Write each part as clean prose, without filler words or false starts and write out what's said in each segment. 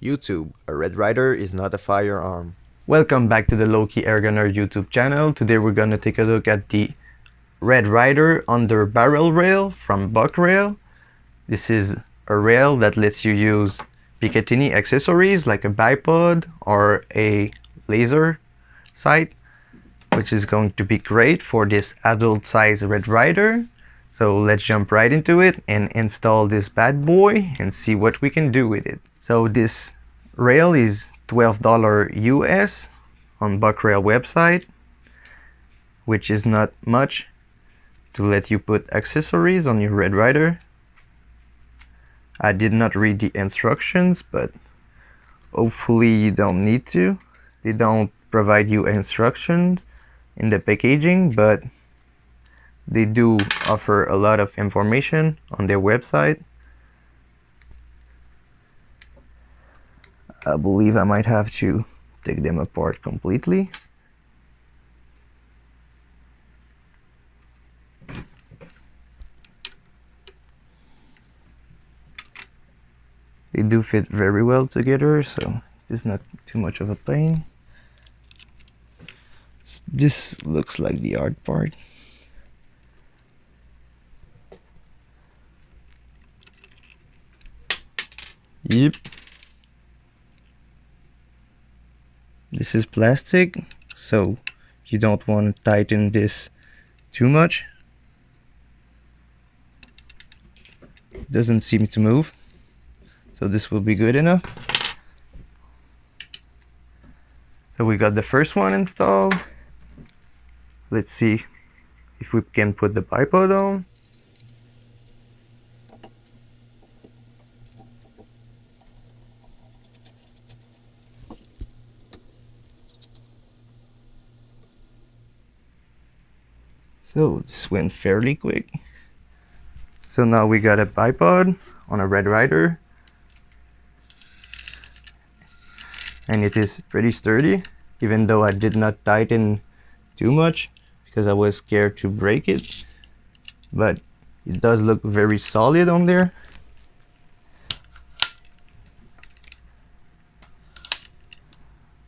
YouTube, a Red Ryder is not a firearm. Welcome back to the Lowkey Airgunner YouTube channel. Today we're going to take a look at the Red Ryder under barrel rail from Buck Rail. This is a rail that lets you use picatinny accessories like a bipod or a laser sight, which is going to be great for this adult size Red Ryder. So let's jump right into it and install this bad boy and see what we can do with it. So this rail is $12 US on Buck Rail website, which is not much to let you put accessories on your Red Ryder. I did not read the instructions, but hopefully you don't need to. They don't provide you instructions in the packaging, but they do offer a lot of information on their website. I believe I might have to take them apart completely. They do fit very well together, so it's not too much of a pain. This looks like the hard part. Yep. This is plastic, so you don't want to tighten this too much. Doesn't seem to move, so this will be good enough. So we got the first one installed. Let's see if we can put the bipod on. So this went fairly quick. So now we got a bipod on a Red Ryder, and it is pretty sturdy, even though I did not tighten too much because I was scared to break it, but it does look very solid on there.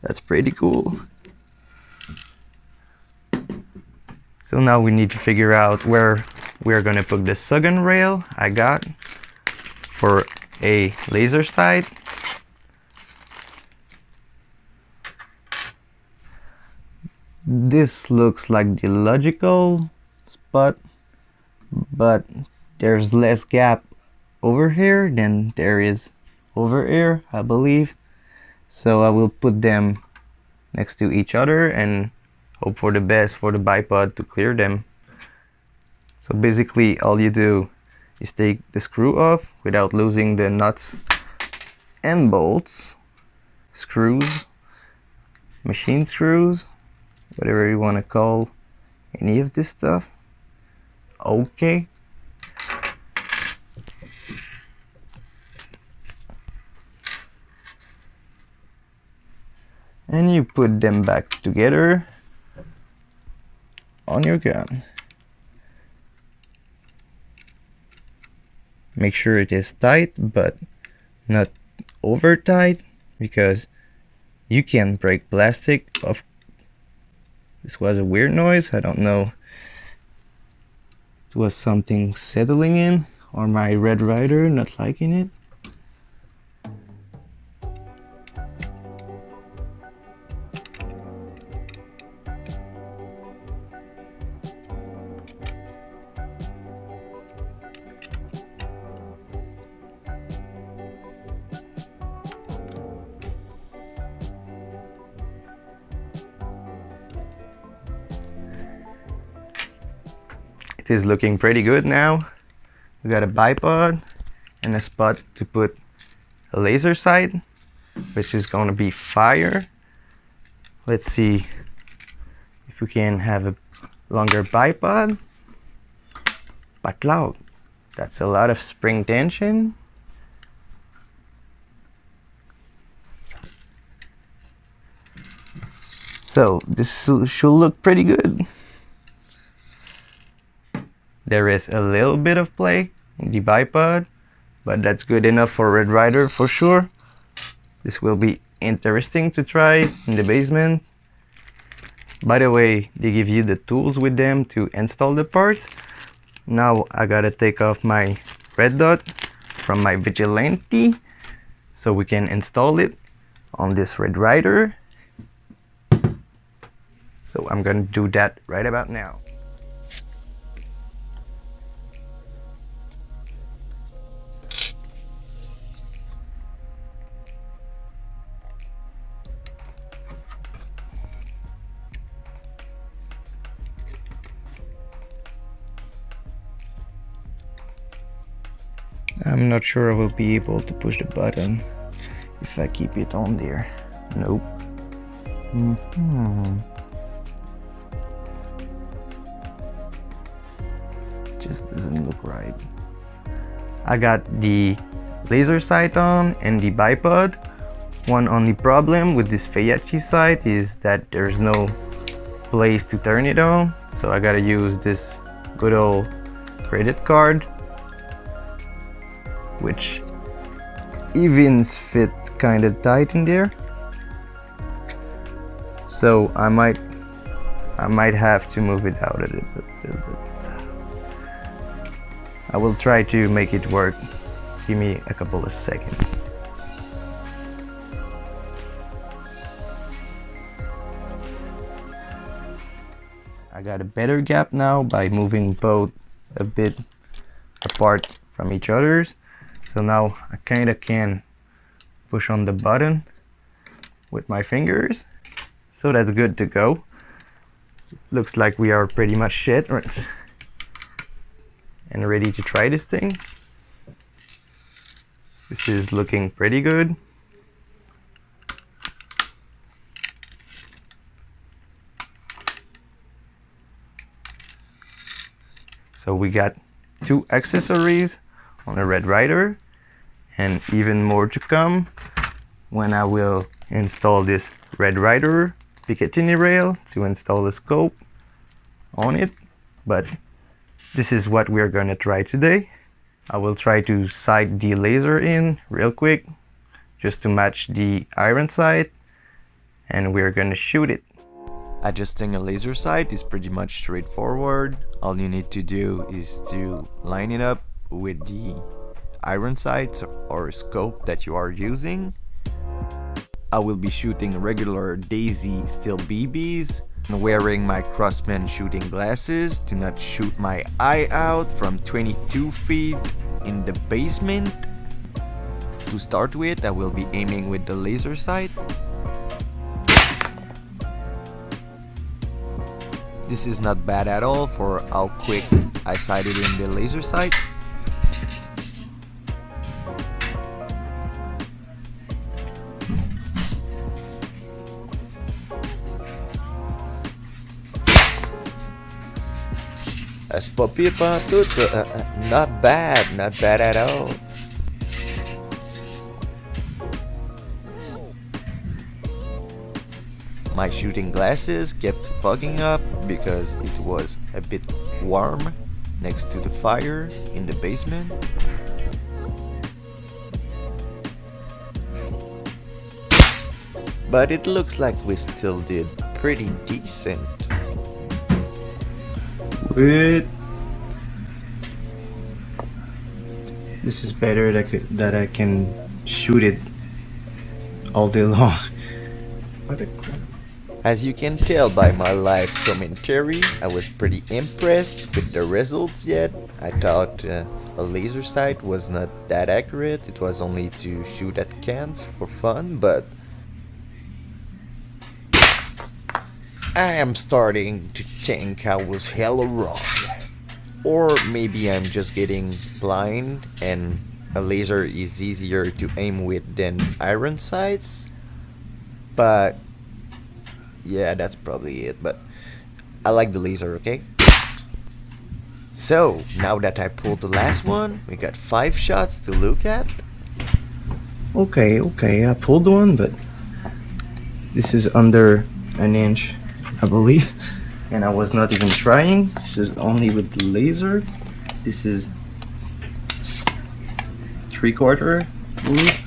That's pretty cool. So now we need to figure out where we're gonna put the second rail I got for a laser sight. This looks like the logical spot, but there's less gap over here than there is over here, I believe. So I will put them next to each other and hope for the best for the bipod to clear them. So basically all you do is take the screw off without losing the nuts and bolts, screws, machine screws, whatever you want to call any of this stuff. Okay. And you put them back together on your gun. Make sure it is tight, but not over tight, because you can break plastic. This was a weird noise. I don't know. It was something settling in, or my Red Ryder not liking it. It is looking pretty good now. We got a bipod and a spot to put a laser sight, which is going to be fire. Let's see if we can have a longer bipod. But loud. That's a lot of spring tension. So this should look pretty good. There is a little bit of play in the bipod, but that's good enough for Red Ryder for sure. This will be interesting to try in the basement. By the way, they give you the tools with them to install the parts. Now I gotta take off my red dot from my vigilante so we can install it on this red ryder. So I'm gonna do that right about now. I'm not sure I will be able to push the button if I keep it on there. Nope. Just doesn't look right. I got the laser sight on and the bipod. One only problem with this sketchy sight is that there's no place to turn it on, so I gotta use this good old credit card, which even fit kind of tight in there. So I might have to move it out a little bit. I will try to make it work. Give me a couple of seconds. I got a better gap now by moving both a bit apart from each other's. So now I kinda can push on the button with my fingers. So that's good to go. Looks like we are pretty much set and ready to try this thing. This is looking pretty good. So we got 2 accessories on a red ryder, and even more to come when I will install this red ryder picatinny rail to install a scope on it. But this is what we're gonna try today. I will try to sight the laser in real quick just to match the iron sight, and we're gonna shoot it. Adjusting a laser sight is pretty much straightforward. All you need to do is to line it up with the iron sights or scope that you are using. I will be shooting regular Daisy steel BBs and wearing my Crossman shooting glasses to not shoot my eye out from 22 feet in the basement. To start with, I will be aiming with the laser sight. This is not bad at all for how quick I sighted in the laser sight. As Papipa Tutsu, not bad at all. My shooting glasses kept fogging up because it was a bit warm next to the fire in the basement. But it looks like we still did pretty decent. Wait. This is better that I can shoot it all day long. What a crap. As you can tell by my live commentary, I was pretty impressed with the results yet. I thought a laser sight was not that accurate. It was only to shoot at cans for fun, but I am starting to think I was hella wrong. Or maybe I'm just getting blind and a laser is easier to aim with than iron sights. But yeah, that's probably it. But I like the laser, okay? So, now that I pulled the last one, we got 5 shots to look at. Okay, I pulled one, but this is under an inch, I believe. And I was not even trying. This is only with the laser. This is 3/4, I believe.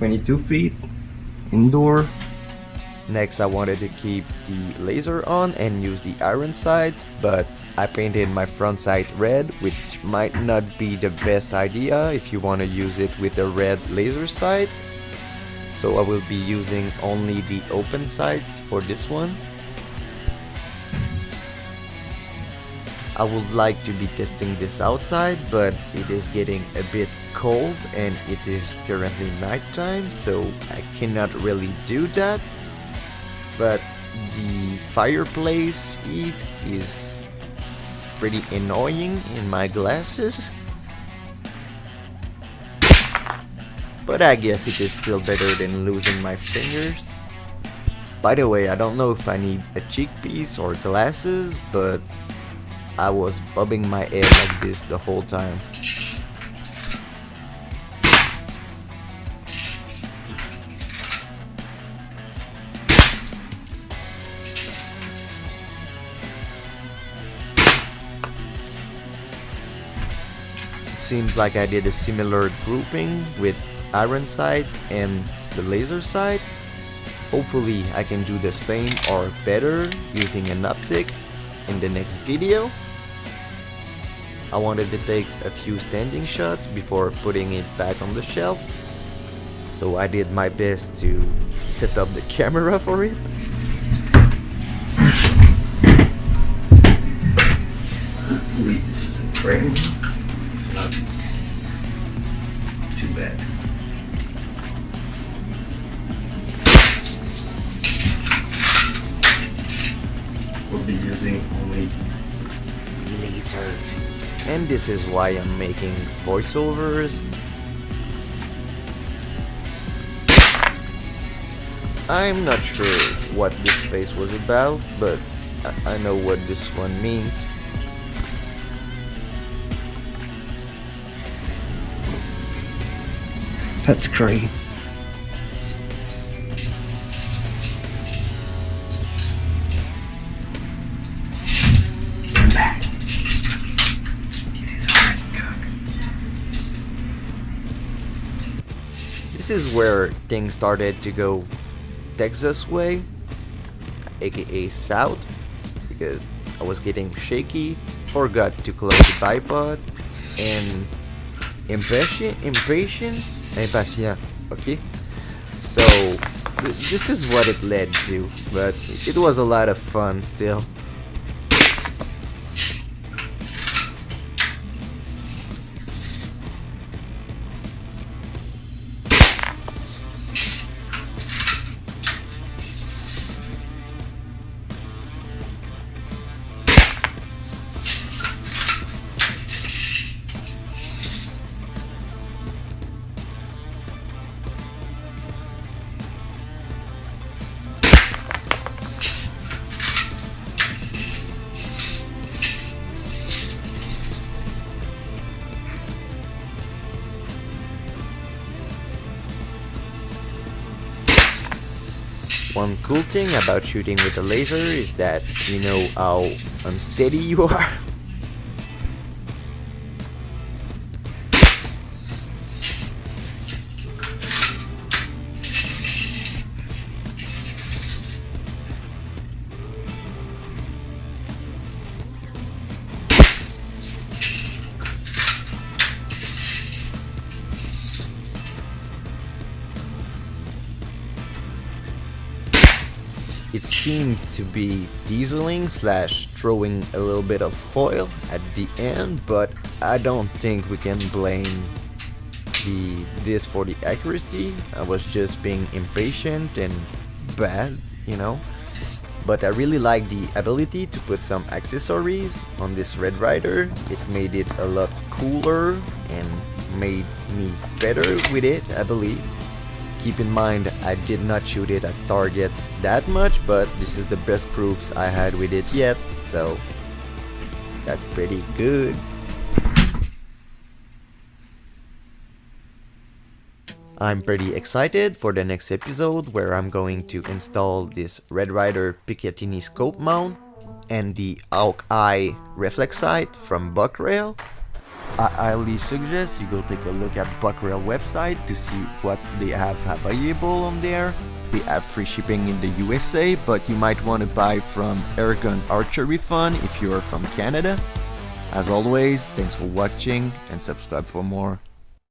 22 feet indoor. Next, I wanted to keep the laser on and use the iron sights, but I painted my front sight red, which might not be the best idea if you want to use it with a red laser sight. So I will be using only the open sights for this one. I would like to be testing this outside, but it is getting a bit cold and it is currently nighttime, so I cannot really do that. But the fireplace heat is pretty annoying in my glasses. But I guess it is still better than losing my fingers. By the way, I don't know if I need a cheek piece or glasses, but I was bobbing my head like this the whole time. It seems like I did a similar grouping with iron sights and the laser sight. Hopefully I can do the same or better using an optic in the next video. I wanted to take a few standing shots before putting it back on the shelf, so I did my best to set up the camera for it. Hopefully this isn't frame. Not too bad. We'll be using only The laser. And this is why I'm making voiceovers. I'm not sure what this face was about, but I know what this one means. That's great. I'm back. It is already cooked. This is where things started to go Texas way, aka south, because I was getting shaky, forgot to close the bipod, and impatient, okay? So this is what it led to, but it was a lot of fun still. One cool thing about shooting with a laser is that you know how unsteady you are. It seemed to be dieseling slash throwing a little bit of oil at the end, but I don't think we can blame this for the accuracy. I was just being impatient and bad, you know. But I really like the ability to put some accessories on this Red Ryder. It made it a lot cooler and made me better with it, I believe. Keep in mind, I did not shoot it at targets that much, but this is the best groups I had with it yet, so that's pretty good. I'm pretty excited for the next episode where I'm going to install this Red Ryder Picatinny scope mount and the Hawk Eye reflex sight from Buck Rail. I highly suggest you go take a look at Buckrail website to see what they have available on there. They have free shipping in the USA, but you might want to buy from AirgunArcheryfun if you are from Canada. As always, thanks for watching and subscribe for more.